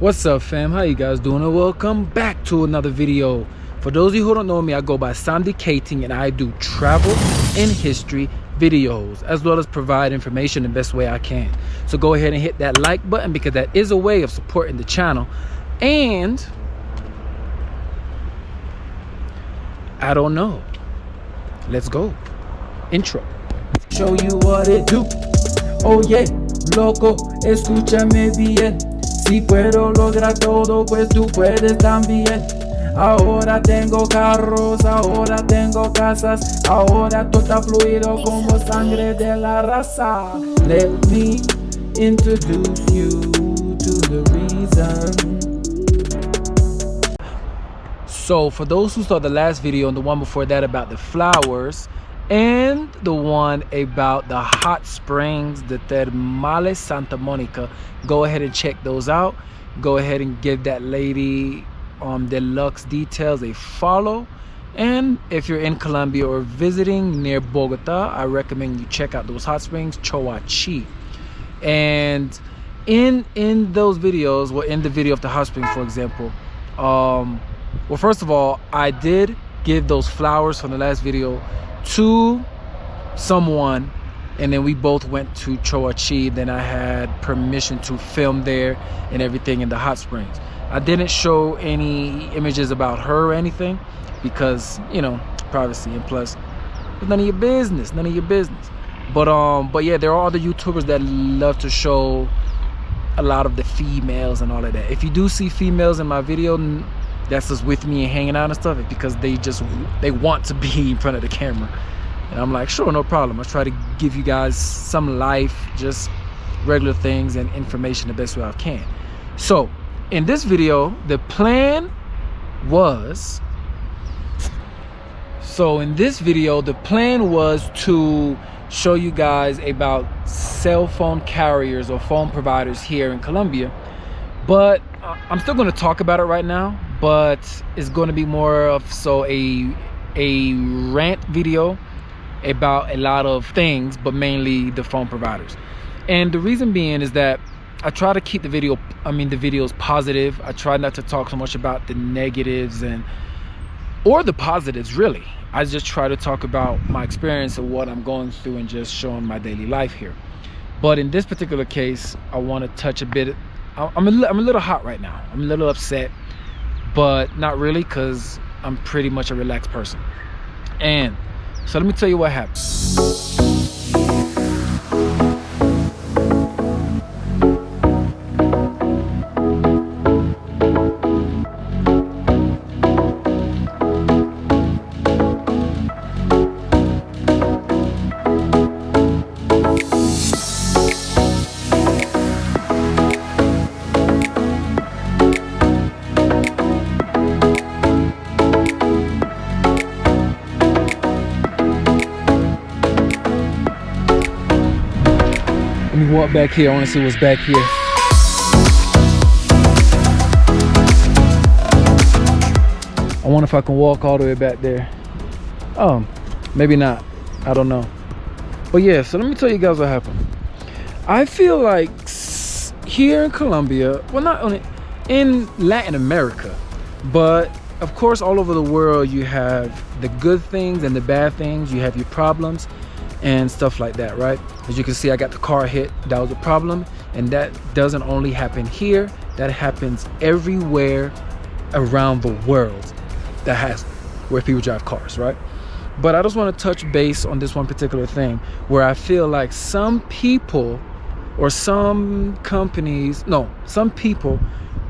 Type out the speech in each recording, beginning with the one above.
What's up, fam? How you guys doing? And welcome back to another video. For those of you who don't know me, I go by Samdicating and I do travel and history videos, as well as provide information the best way I can. So go ahead and hit that like button, because that is a way of supporting the channel. And I don't know, let's go. Intro. Show you what it do. Oye, loco, escúchame bien. Si puedo lograr todo, pues tú puedes también. Ahora tengo carros, ahora tengo casas, ahora todo está fluido como sangre de la raza. Let me introduce you to the reason. So for those who saw the last video and the one before that about the flowers, and the one about the hot springs, the Termales Santa Monica, go ahead and check those out. Go ahead and give that lady deluxe details a follow. And if you're in Colombia or visiting near Bogota, I recommend you check out those hot springs, Choos. And in those videos, well, in the video of the hot spring, for example, well, first of all, I did give those flowers from the last video to someone, and then we both went to Choos. Then I had permission to film there and everything in the hot springs. I didn't show any images about her or anything because, you know, privacy, and plus it's none of your business, but yeah, there are other YouTubers that love to show a lot of the females and all of that. If you do see females in my video that's just with me and hanging out and stuff, it's because they want to be in front of the camera, and I'm like, sure, no problem. I try to give you guys some life, just regular things and information the best way I can. So in this video, the plan was to show you guys about cell phone carriers or phone providers here in Colombia, but I'm still going to talk about it right now, but it's going to be more of a rant video about a lot of things, but mainly the phone providers. And the reason being is that I try to keep the videos positive. I try not to talk so much about the negatives or the positives, really. I just try to talk about my experience of what I'm going through and just showing my daily life here. But in this particular case, I want to touch a bit. I'm a little hot right now. I'm a little upset, but not really, because I'm pretty much a relaxed person. And so let me tell you what happened. Let me walk back here. I want to see what's back here. I wonder if I can walk all the way back there. Oh, maybe not. I don't know. But yeah, so let me tell you guys what happened. I feel like here in Colombia, well, not only in Latin America, but of course all over the world, you have the good things and the bad things. You have your problems and stuff like that, right? As you can see, I got the car hit. That was a problem, and that doesn't only happen here. That happens everywhere around the world where people drive cars, right? But I just want to touch base on this one particular thing, where I feel like some people or some people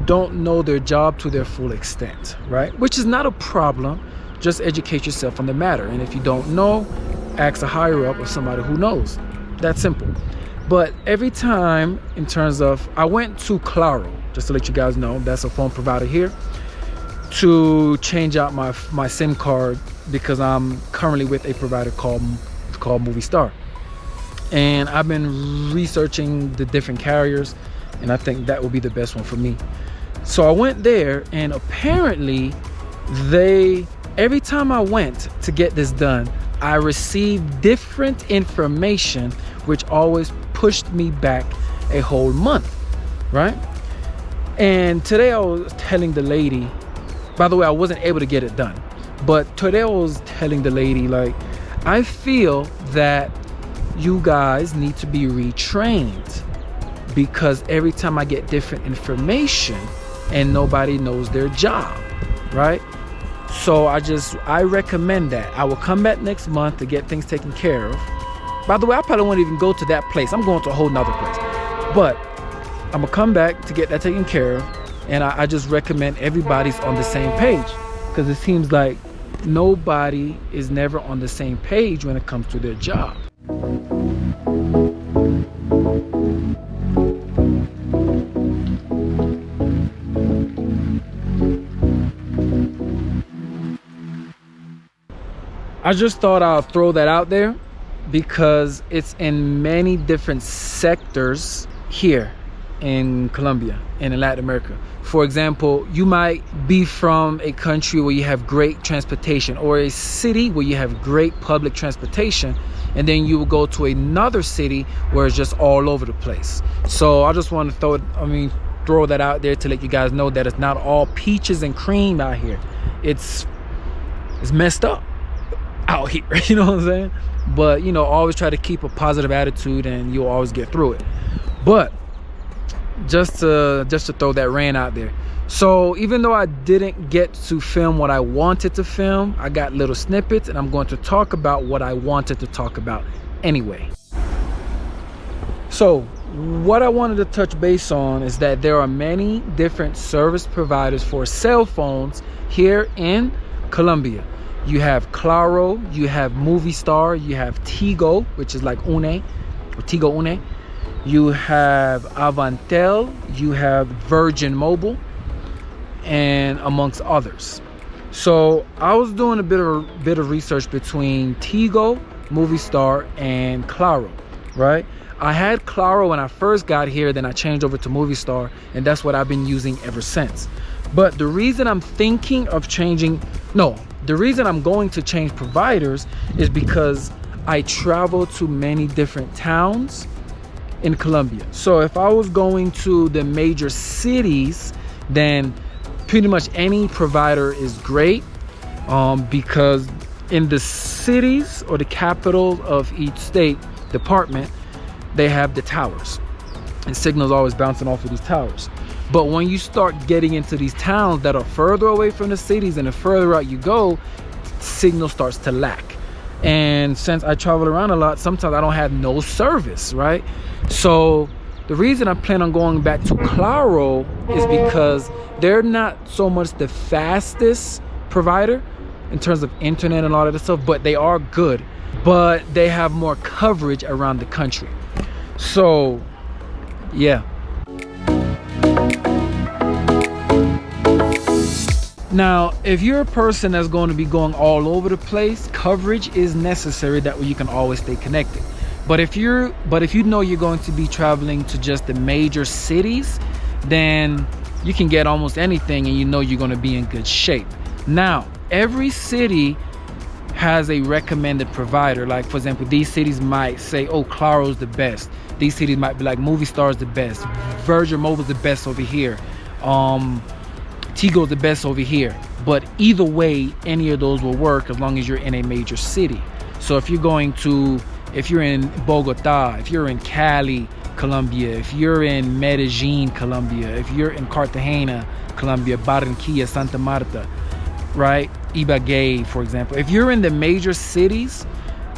don't know their job to their full extent, right? Which is not a problem. Just educate yourself on the matter, and if you don't know, ask a higher up or somebody who knows. That's simple. But every time, in terms of, I went to Claro, just to let you guys know, that's a phone provider here, to change out my SIM card, because I'm currently with a provider called Movistar, and I've been researching the different carriers, and I think that will be the best one for me. So I went there, and apparently every time I went to get this done, I received different information, which always pushed me back a whole month, right? And today I was telling the lady, by the way, I wasn't able to get it done, but today I was telling the lady, like, I feel that you guys need to be retrained, because every time I get different information and nobody knows their job, right? So I recommend that. I will come back next month to get things taken care of. By the way, I probably won't even go to that place. I'm going to a whole nother place. But I'm gonna come back to get that taken care of. And I just recommend everybody's on the same page, because it seems like nobody is never on the same page when it comes to their job. I just thought I'll throw that out there because it's in many different sectors here in Colombia and in Latin America. For example, you might be from a country where you have great transportation, or a city where you have great public transportation, and then you will go to another city where it's just all over the place. So I just want to throw that out there to let you guys know that it's not all peaches and cream out here. It's messed up out here, you know what I'm saying? But you know, always try to keep a positive attitude and you'll always get through it. But just to throw that rant out there. So even though I didn't get to film what I wanted to film, I got little snippets, and I'm going to talk about what I wanted to talk about anyway. So what I wanted to touch base on is that there are many different service providers for cell phones here in Colombia. You have Claro, you have Movistar, you have Tigo, which is like Une, or Tigo Une. You have Avantel, you have Virgin Mobile, and amongst others. So I was doing a bit of research between Tigo, Movistar, and Claro, right? I had Claro when I first got here, then I changed over to Movistar, and that's what I've been using ever since. But the reason I'm going to change providers is because I travel to many different towns in Colombia. So if I was going to the major cities, then pretty much any provider is great, because in the cities or the capital of each state department, they have the towers, and signals always bouncing off of these towers. But when you start getting into these towns that are further away from the cities, and the further out you go, signal starts to lack. And since I travel around a lot, sometimes I don't have no service, right? So the reason I plan on going back to Claro is because they're not so much the fastest provider in terms of internet and all of that stuff, but they are good, but they have more coverage around the country. So yeah. Now, if you're a person that's going to be going all over the place, coverage is necessary. That way you can always stay connected. But if you know you're going to be traveling to just the major cities, then you can get almost anything, and you know you're going to be in good shape. Now, every city has a recommended provider. Like, for example, these cities might say, oh, Claro's the best. These cities might be like, Movistar's the best, Virgin Mobile's the best over here, Tigo's the best over here. But either way, any of those will work as long as you're in a major city. So if you're in Bogota, if you're in Cali, Colombia, if you're in Medellin, Colombia, if you're in Cartagena, Colombia, Barranquilla, Santa Marta, right? Ibagué, for example. If you're in the major cities,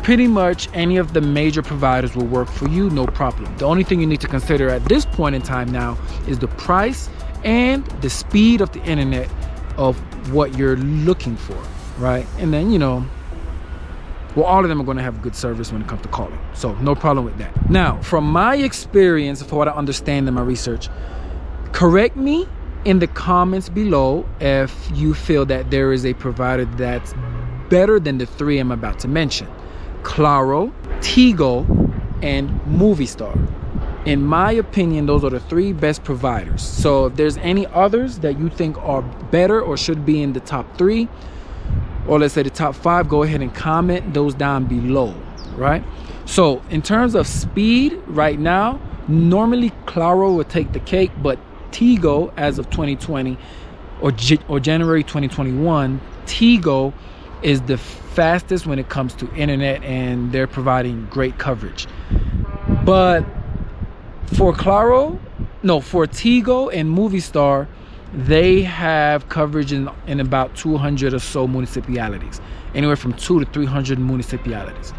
pretty much any of the major providers will work for you, no problem. The only thing you need to consider at this point in time now is the price and the speed of the internet of what you're looking for, right? And then, you know, well, all of them are going to have good service when it comes to calling. So no problem with that. Now, from my experience, for what I understand in my research, correct me in the comments below if you feel that there is a provider that's better than the three I'm about to mention: Claro, Tigo, and Movistar. In my opinion, those are the three best providers. So if there's any others that you think are better or should be in the top three, or let's say the top five, go ahead and comment those down below, right? So in terms of speed right now, normally Claro would take the cake, but Tigo as of 2020 or January 2021, Tigo is the fastest when it comes to internet, and they're providing great coverage. But for Tigo and Movistar, they have coverage in about 200 or so municipalities, anywhere from 200 to 300 municipalities.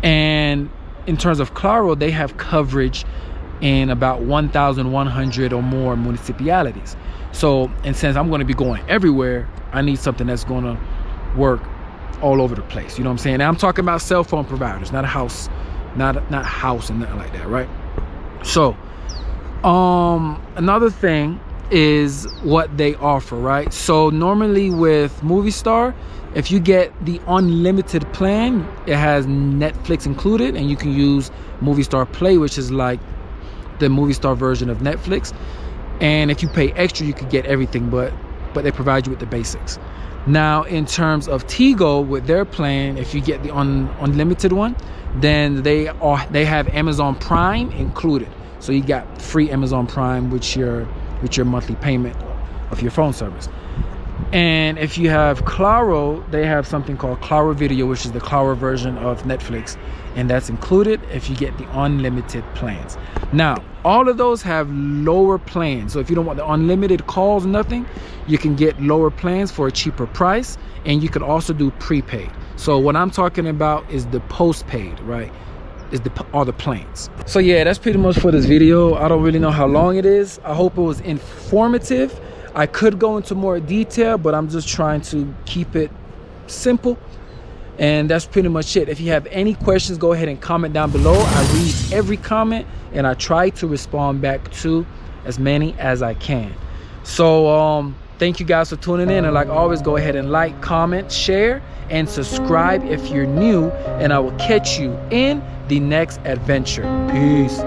And in terms of Claro, they have coverage in about 1,100 or more municipalities. So, and since I'm going to be going everywhere, I need something that's going to work all over the place. You know what I'm saying? Now, I'm talking about cell phone providers, not a house, not house and nothing like that, right? So, another thing is what they offer, right? So normally with Movistar, if you get the unlimited plan, it has Netflix included, and you can use Movistar Play, which is like the Movistar version of Netflix. And if you pay extra, you could get everything, but they provide you with the basics. Now, in terms of Tigo, with their plan, if you get the unlimited one, then they have Amazon Prime included. So you got free Amazon Prime with your monthly payment of your phone service. And if you have Claro, they have something called Claro Video, which is the Claro version of Netflix, and that's included if you get the unlimited plans. Now, all of those have lower plans. So if you don't want the unlimited calls, nothing, you can get lower plans for a cheaper price, and you can also do prepaid. So what I'm talking about is the postpaid, right? Are the plans. So yeah, that's pretty much for this video. I don't really know how long it is. I hope it was informative. I could go into more detail, but I'm just trying to keep it simple. And that's pretty much it. If you have any questions, go ahead and comment down below. I read every comment, and I try to respond back to as many as I can. So thank you guys for tuning in, and like always, go ahead and like, comment, share, and subscribe if you're new, and I will catch you in the next adventure. Peace.